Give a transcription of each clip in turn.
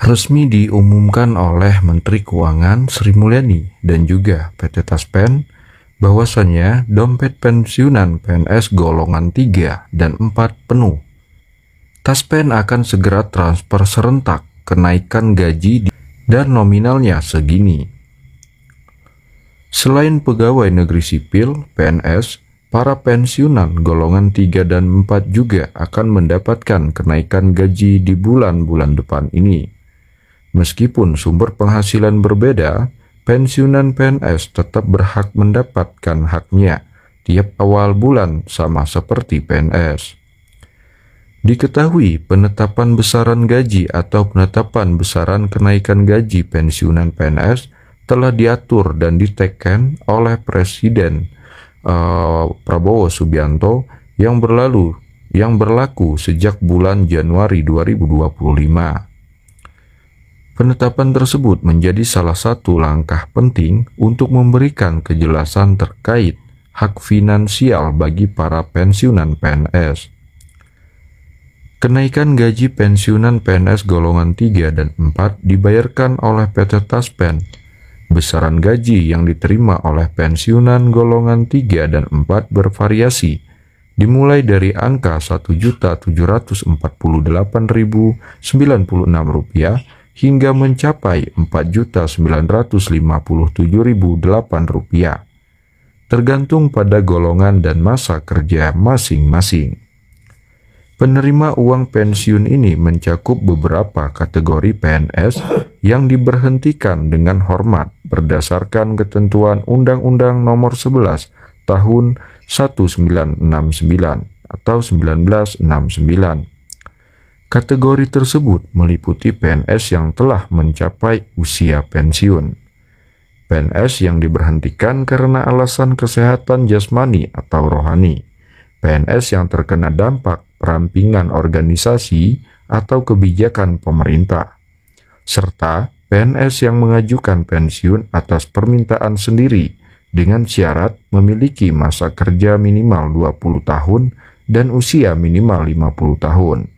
resmi diumumkan oleh Menteri Keuangan Sri Mulyani dan juga PT Taspen bahwasannya dompet pensiunan PNS golongan 3 dan 4 penuh. Taspen akan segera transfer serentak kenaikan gaji dan nominalnya segini. Selain pegawai negeri sipil (PNS), para pensiunan golongan 3 dan 4 juga akan mendapatkan kenaikan gaji di bulan-bulan depan ini. Meskipun sumber penghasilan berbeda, pensiunan PNS tetap berhak mendapatkan haknya tiap awal bulan sama seperti PNS. Diketahui penetapan besaran gaji atau penetapan besaran kenaikan gaji pensiunan PNS telah diatur dan diteken oleh Presiden Prabowo Subianto yang berlaku sejak bulan Januari 2025. Penetapan tersebut menjadi salah satu langkah penting untuk memberikan kejelasan terkait hak finansial bagi para pensiunan PNS. Kenaikan gaji pensiunan PNS golongan 3 dan 4 dibayarkan oleh PT Taspen. Besaran gaji yang diterima oleh pensiunan golongan 3 dan 4 bervariasi, dimulai dari angka Rp1.748.096 hingga mencapai Rp4.957.008, tergantung pada golongan dan masa kerja masing-masing. Penerima uang pensiun ini mencakup beberapa kategori PNS yang diberhentikan dengan hormat berdasarkan ketentuan Undang-Undang Nomor 11 Tahun 1969 atau 1969. Kategori tersebut meliputi PNS yang telah mencapai usia pensiun, PNS yang diberhentikan karena alasan kesehatan jasmani atau rohani, PNS yang terkena dampak perampingan organisasi atau kebijakan pemerintah, serta PNS yang mengajukan pensiun atas permintaan sendiri dengan syarat memiliki masa kerja minimal 20 tahun dan usia minimal 50 tahun.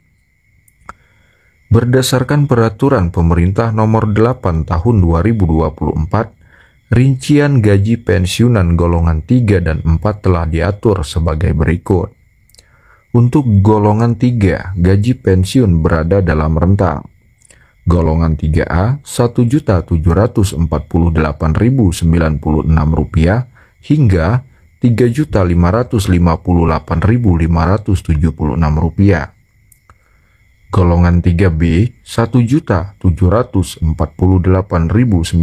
Berdasarkan Peraturan Pemerintah Nomor 8 Tahun 2024, rincian gaji pensiunan golongan 3 dan 4 telah diatur sebagai berikut. Untuk golongan 3, gaji pensiun berada dalam rentang golongan 3A Rp1.748.096 hingga Rp3.558.576. Golongan 3B Rp1.748.096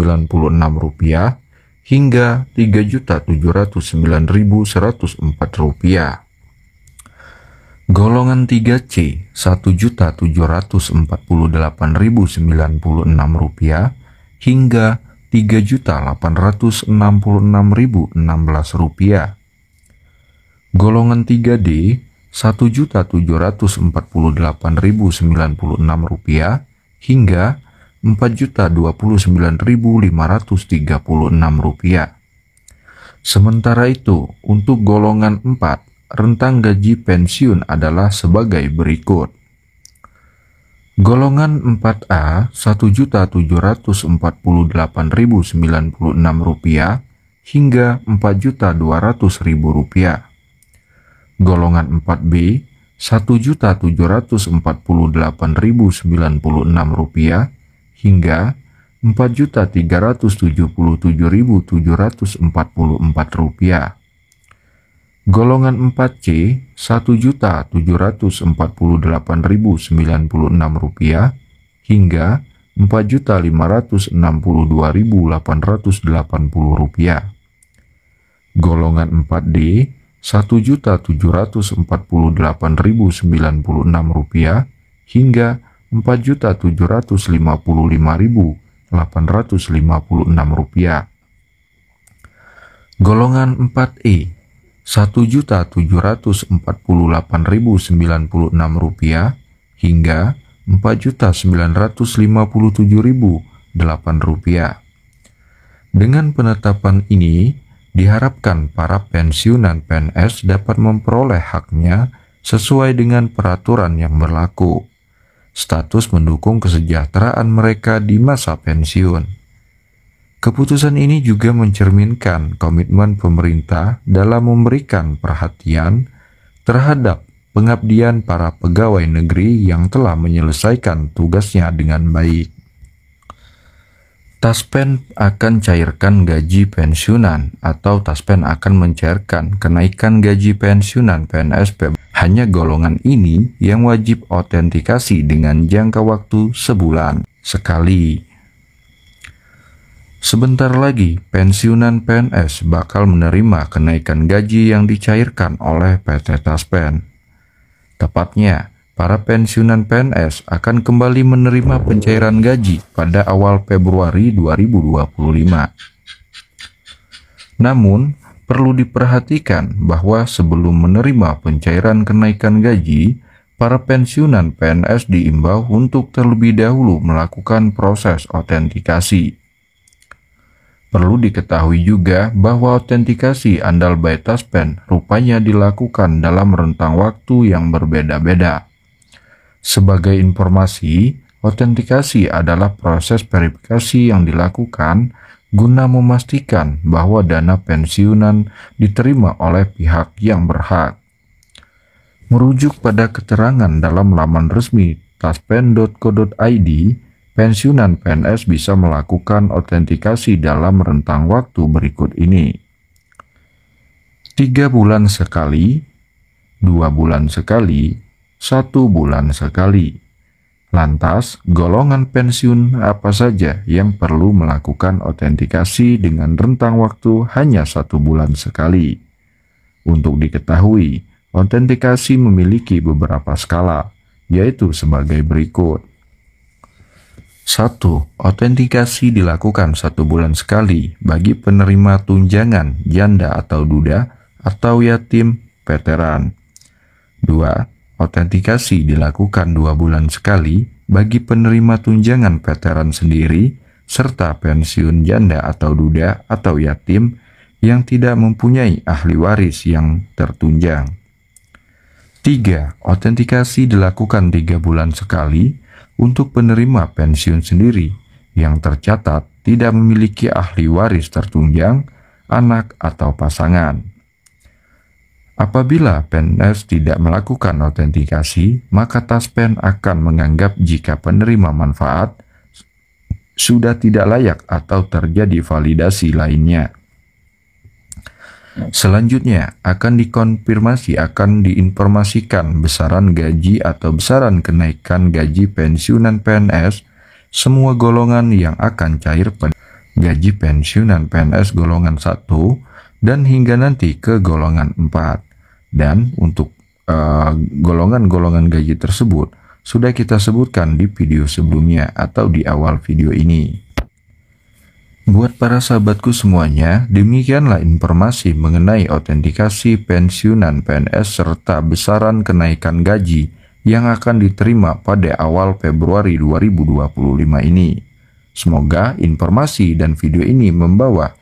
hingga Rp3.709.104. Golongan 3C Rp1.748.096 hingga Rp3.866.016. Golongan 3D Rp1.748.096 hingga Rp4.029.536. Sementara itu, untuk golongan 4, rentang gaji pensiun adalah sebagai berikut. Golongan 4A Rp1.748.096 hingga Rp4.200.000. Golongan 4B Rp1.748.096 hingga Rp4.377.744. Golongan 4C Rp1.748.096 hingga Rp4.562.880. Golongan 4D Rp1.748.096 hingga Rp4.755.856. Golongan 4E Rp1.748.096 hingga Rp4.957.008. Dengan penetapan ini, diharapkan para pensiunan PNS dapat memperoleh haknya sesuai dengan peraturan yang berlaku. status mendukung kesejahteraan mereka di masa pensiun. Keputusan ini juga mencerminkan komitmen pemerintah dalam memberikan perhatian terhadap pengabdian para pegawai negeri yang telah menyelesaikan tugasnya dengan baik. Taspen akan cairkan gaji pensiunan atau Taspen akan mencairkan kenaikan gaji pensiunan PNS hanya golongan ini yang wajib autentikasi dengan jangka waktu sebulan sekali. Sebentar lagi pensiunan PNS bakal menerima kenaikan gaji yang dicairkan oleh PT Taspen. Tepatnya, para pensiunan PNS akan kembali menerima pencairan gaji pada awal Februari 2025. Namun, perlu diperhatikan bahwa sebelum menerima pencairan kenaikan gaji, para pensiunan PNS diimbau untuk terlebih dahulu melakukan proses autentikasi. Perlu diketahui juga bahwa autentikasi andal by Taspen rupanya dilakukan dalam rentang waktu yang berbeda-beda. Sebagai informasi, autentikasi adalah proses verifikasi yang dilakukan guna memastikan bahwa dana pensiunan diterima oleh pihak yang berhak. Merujuk pada keterangan dalam laman resmi taspen.co.id, pensiunan PNS bisa melakukan autentikasi dalam rentang waktu berikut ini: 3 bulan sekali, 2 bulan sekali, 1 bulan sekali. Lantas, golongan pensiun apa saja yang perlu melakukan autentikasi dengan rentang waktu hanya 1 bulan sekali? Untuk diketahui, autentikasi memiliki beberapa skala, yaitu sebagai berikut. 1. Autentikasi dilakukan 1 bulan sekali bagi penerima tunjangan janda atau duda atau yatim veteran. 2. Autentikasi dilakukan 2 bulan sekali bagi penerima tunjangan veteran sendiri serta pensiun janda atau duda atau yatim yang tidak mempunyai ahli waris yang tertunjang. 3. Autentikasi dilakukan 3 bulan sekali untuk penerima pensiun sendiri yang tercatat tidak memiliki ahli waris tertunjang, anak atau pasangan. Apabila PNS tidak melakukan autentikasi, maka Taspen akan menganggap jika penerima manfaat sudah tidak layak atau terjadi validasi lainnya. Selanjutnya, akan diinformasikan besaran gaji atau besaran kenaikan gaji pensiunan PNS semua golongan yang akan cair pada gaji pensiunan PNS golongan 1 dan hingga nanti ke golongan 4. Dan untuk golongan-golongan gaji tersebut sudah kita sebutkan di video sebelumnya atau di awal video ini. Buat para sahabatku semuanya, demikianlah informasi mengenai autentikasi pensiunan PNS serta besaran kenaikan gaji yang akan diterima pada awal Februari 2025 ini. Semoga informasi dan video ini membawa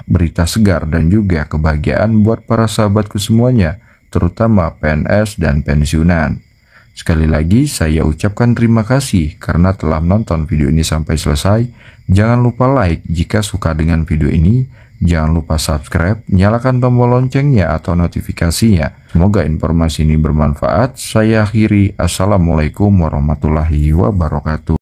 berita segar dan juga kebahagiaan buat para sahabatku semuanya, terutama PNS dan pensiunan. Sekali lagi saya ucapkan terima kasih karena telah menonton video ini sampai selesai. Jangan lupa like jika suka dengan video ini. Jangan lupa subscribe, nyalakan tombol loncengnya atau notifikasinya. Semoga informasi ini bermanfaat. Saya akhiri. Assalamualaikum warahmatullahi wabarakatuh.